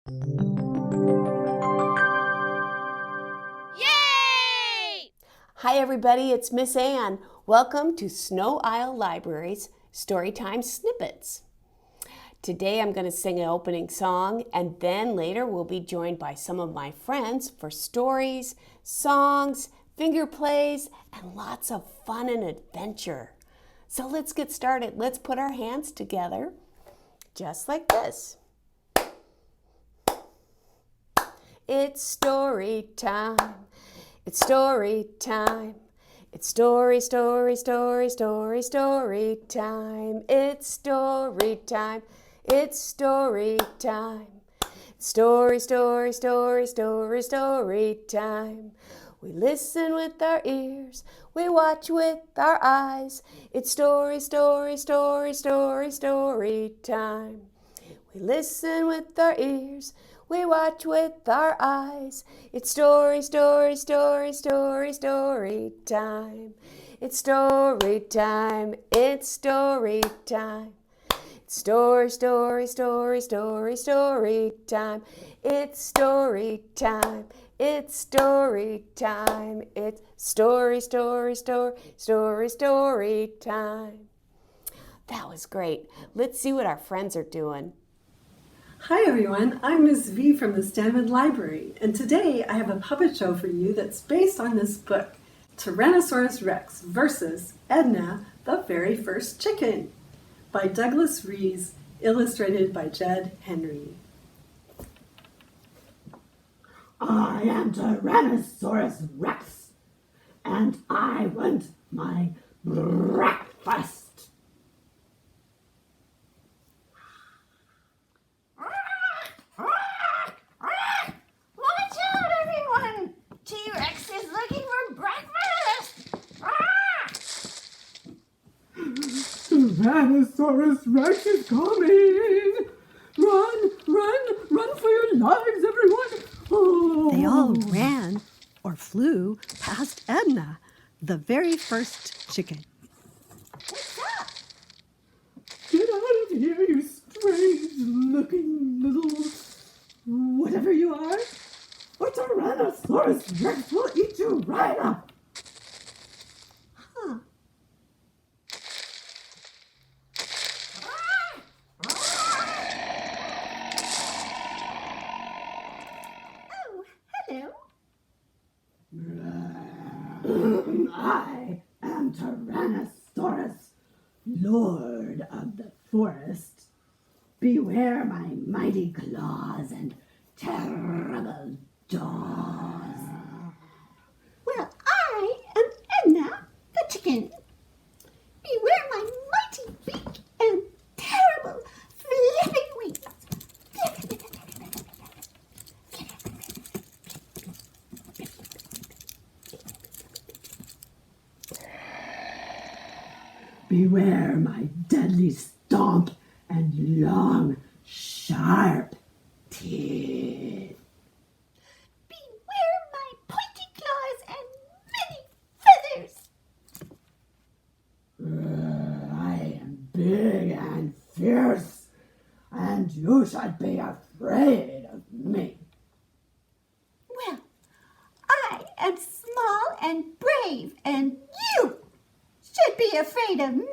Yay! Hi everybody, it's Miss Ann. Welcome to Snow Isle Library's Storytime Snippets. Today I'm going to sing an opening song, and then later we'll be joined by some of my friends for stories, songs, finger plays, and lots of fun and adventure. So let's get started. Let's put our hands together just like this. It's story time. It's story time. It's story time. It's story time. It's story time. Story time. We listen with our ears. We watch with our eyes. It's story time. We listen with our ears. We watch with our eyes. It's story time. It's story time. It's story time. It's story time. It's story time. It's story time. It's story time. It's story time. That was great. Let's see what our friends are doing. Hi everyone, I'm Ms. V from the Stanwood Library, and today I have a puppet show for you that's based on this book, Tyrannosaurus Rex versus Edna, the Very First Chicken, by Douglas Rees, illustrated by Jed Henry. I am Tyrannosaurus Rex, and I want my breakfast. Watch out, everyone! T-Rex is looking for breakfast! Tyrannosaurus Rex is coming! Run for your lives, everyone! Oh. They all ran or flew past Edna, the very first chicken. What's up? Get out of here, you strange-looking little whatever you are, or Tyrannosaurus Rex will eat you right up. Huh. Oh, hello. I am Tyrannosaurus, Lord of the Forest. Beware my mighty claws and terrible jaws. Well, I am Edna, the chicken. Beware my mighty beak and terrible flipping wings. Beware my deadly stomp and long, sharp teeth. Beware my pointy claws and many feathers. I am big and fierce, and you should be afraid of me. Well, I am small and brave, and you should be afraid of me.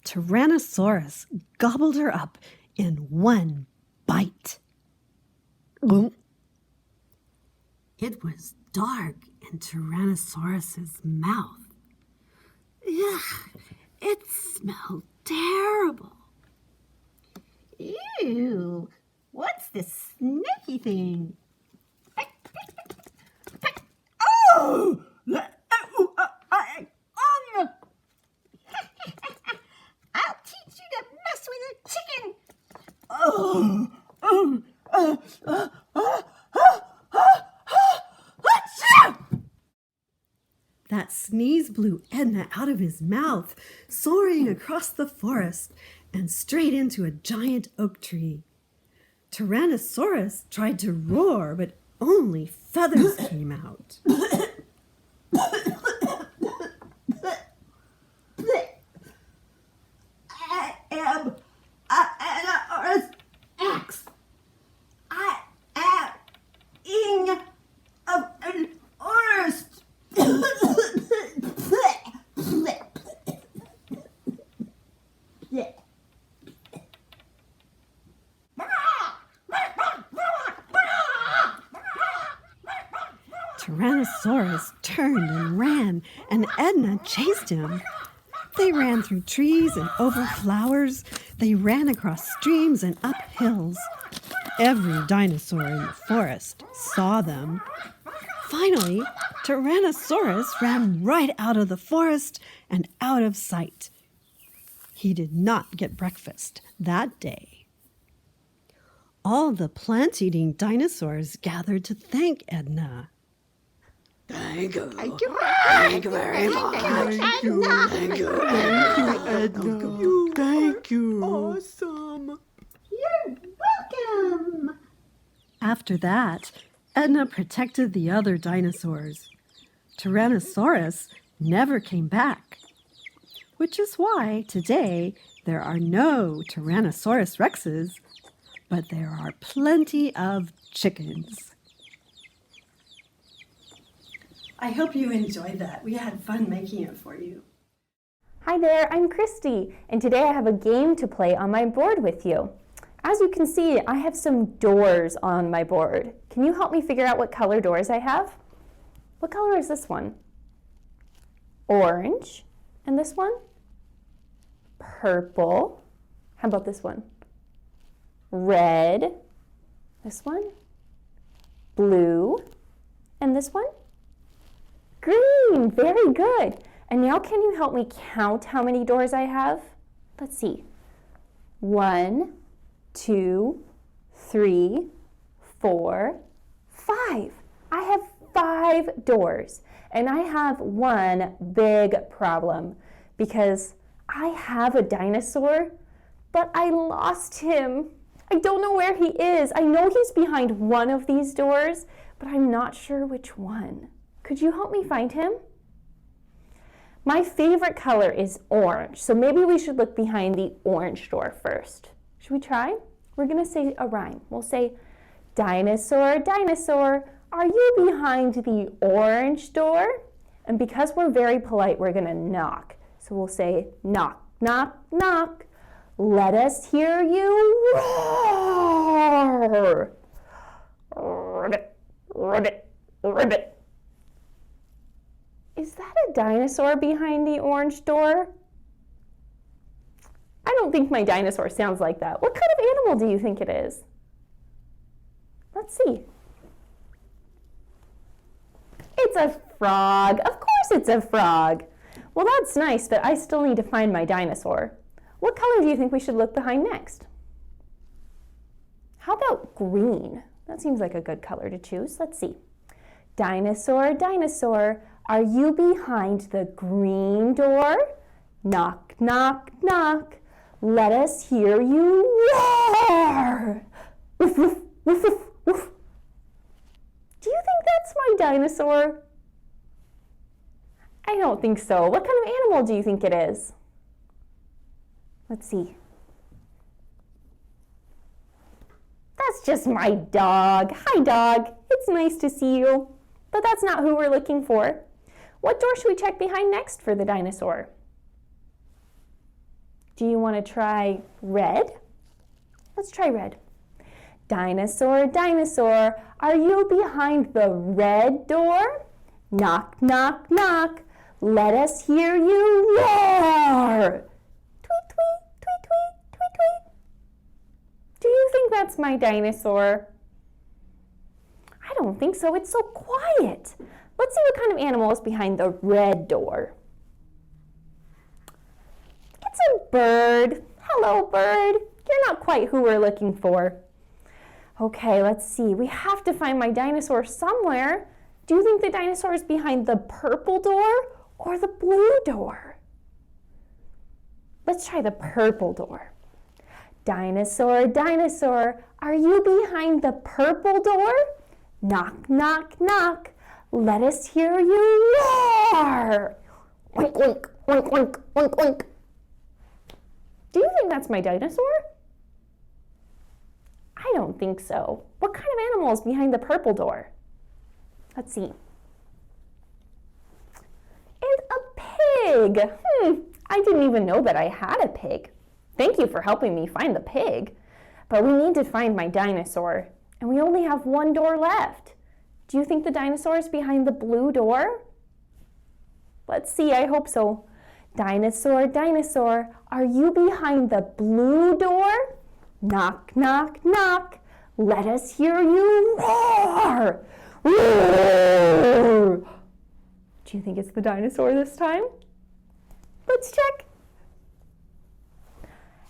Tyrannosaurus gobbled her up in one bite. It was dark in Tyrannosaurus's mouth. Ugh, it smelled terrible. Ew, what's this snaky thing? Oh! I'll teach you to mess with a chicken. That sneeze blew Edna out of his mouth, soaring across the forest and straight into a giant oak tree. Tyrannosaurus tried to roar, but only feathers came out. I Tyrannosaurus turned and ran, and Edna chased him. They ran through trees and over flowers. They ran across streams and up hills. Every dinosaur in the forest saw them. Finally, Tyrannosaurus ran right out of the forest and out of sight. He did not get breakfast that day. All the plant-eating dinosaurs gathered to thank Edna. Thank you. Thank you. Thank you very much. Thank you. Thank you. Edna. Thank you. Awesome. You're welcome. After that, Edna protected the other dinosaurs. Tyrannosaurus never came back, which is why today there are no Tyrannosaurus rexes, but there are plenty of chickens. I hope you enjoyed that. We had fun making it for you. Hi there, I'm Christy, and today I have a game to play on my board with you. As you can see, I have some doors on my board. Can you help me figure out what color doors I have? What color is this one? Orange. And this one? Purple. How about this one? Red. This one? Blue. And this one? Green. Very good. And now can you help me count how many doors I have? Let's see. 1, 2, 3, 4, 5. I have 5 doors. And I have one big problem because I have a dinosaur, but I lost him. I don't know where he is. I know he's behind one of these doors, but I'm not sure which one. Could you help me find him? My favorite color is orange, so maybe we should look behind the orange door first. Should we try? We're gonna say a rhyme. We'll say, dinosaur, dinosaur, are you behind the orange door? And because we're very polite, we're gonna knock. So we'll say, knock, knock, knock. Let us hear you roar. Ribbit, ribbit, ribbit. Is that a dinosaur behind the orange door? I don't think my dinosaur sounds like that. What kind of animal do you think it is? Let's see. It's a frog. Of course it's a frog. Well, that's nice, but I still need to find my dinosaur. What color do you think we should look behind next? How about green? That seems like a good color to choose. Let's see. Dinosaur, dinosaur, are you behind the green door? Knock, knock, knock. Let us hear you roar. Woof, woof, woof, woof, woof. Do you think that's my dinosaur? I don't think so. What kind of animal do you think it is? Let's see. That's just my dog. Hi, dog. It's nice to see you. But that's not who we're looking for. What door should we check behind next for the dinosaur? Do you want to try red? Let's try red. Dinosaur, dinosaur, are you behind the red door? Knock, knock, knock. Let us hear you roar. Tweet, tweet, tweet, tweet, tweet, tweet. Do you think that's my dinosaur? I don't think so. It's so quiet. Let's see what kind of animal is behind the red door. It's a bird. Hello, bird. You're not quite who we're looking for. Okay, let's see. We have to find my dinosaur somewhere. Do you think the dinosaur is behind the purple door or the blue door? Let's try the purple door. Dinosaur, dinosaur, are you behind the purple door? Knock, knock, knock. Let us hear you roar. Oink, oink, oink, oink, oink, oink. Do you think that's my dinosaur? I don't think so. What kind of animal is behind the purple door? Let's see. And a pig. I didn't even know that I had a pig. Thank you for helping me find the pig. But we need to find my dinosaur, and we only have one door left. Do you think the dinosaur is behind the blue door? Let's see, I hope so. Dinosaur, dinosaur, are you behind the blue door? Knock, knock, knock. Let us hear you roar. Roar. Do you think it's the dinosaur this time? Let's check.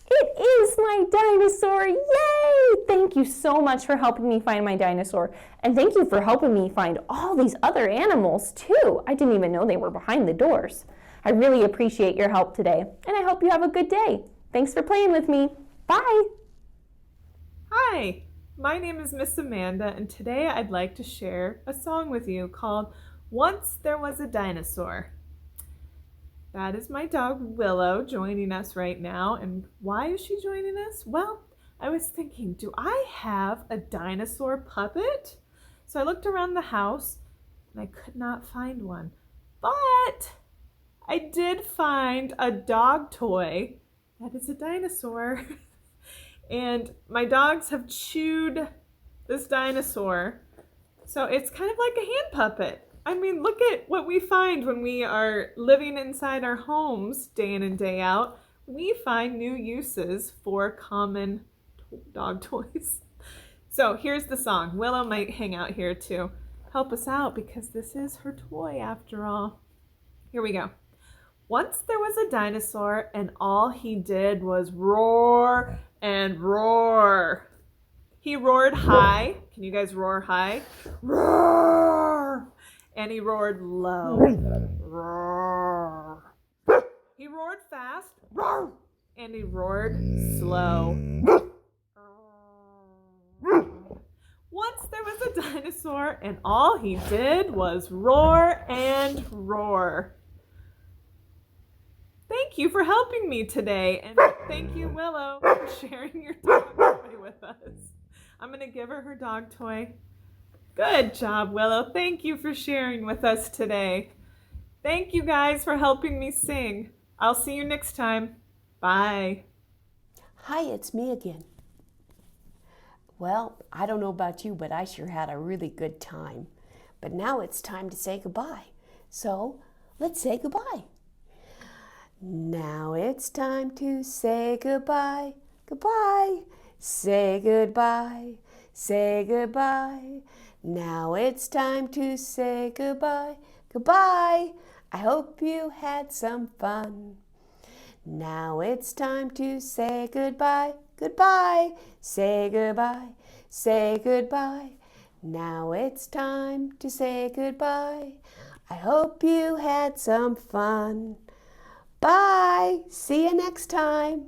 It is my dinosaur, yay! Thank you so much for helping me find my dinosaur. And thank you for helping me find all these other animals too. I didn't even know they were behind the doors. I really appreciate your help today, and I hope you have a good day. Thanks for playing with me. Bye! Hi, my name is Miss Amanda, and today I'd like to share a song with you called Once There Was a Dinosaur. That is my dog Willow joining us right now. And why is she joining us? Well, I was thinking, do I have a dinosaur puppet? So I looked around the house and I could not find one. But I did find a dog toy that is a dinosaur. And my dogs have chewed this dinosaur. So it's kind of like a hand puppet. I mean, look at what we find when we are living inside our homes day in and day out. We find new uses for common dog toys. So here's the song. Willow might hang out here to help us out because this is her toy after all. Here we go. Once there was a dinosaur and all he did was roar and roar. He roared high. Can you guys roar high? Roar! And he roared low. Roar. He roared fast. Roar. And he roared slow. Once there was a dinosaur and all he did was roar and roar. Thank you for helping me today. And thank you, Willow, for sharing your dog toy with us. I'm going to give her dog toy. Good job, Willow. Thank you for sharing with us today. Thank you guys for helping me sing. I'll see you next time. Bye. Hi, it's me again. Well, I don't know about you, but I sure had a really good time. But now it's time to say goodbye. So let's say goodbye. Now it's time to say goodbye. Goodbye. Say goodbye. Say goodbye. Now it's time to say goodbye. Goodbye. I hope you had some fun. Now it's time to say goodbye. Goodbye. Say goodbye. Say goodbye. Now it's time to say goodbye. I hope you had some fun. Bye. See you next time.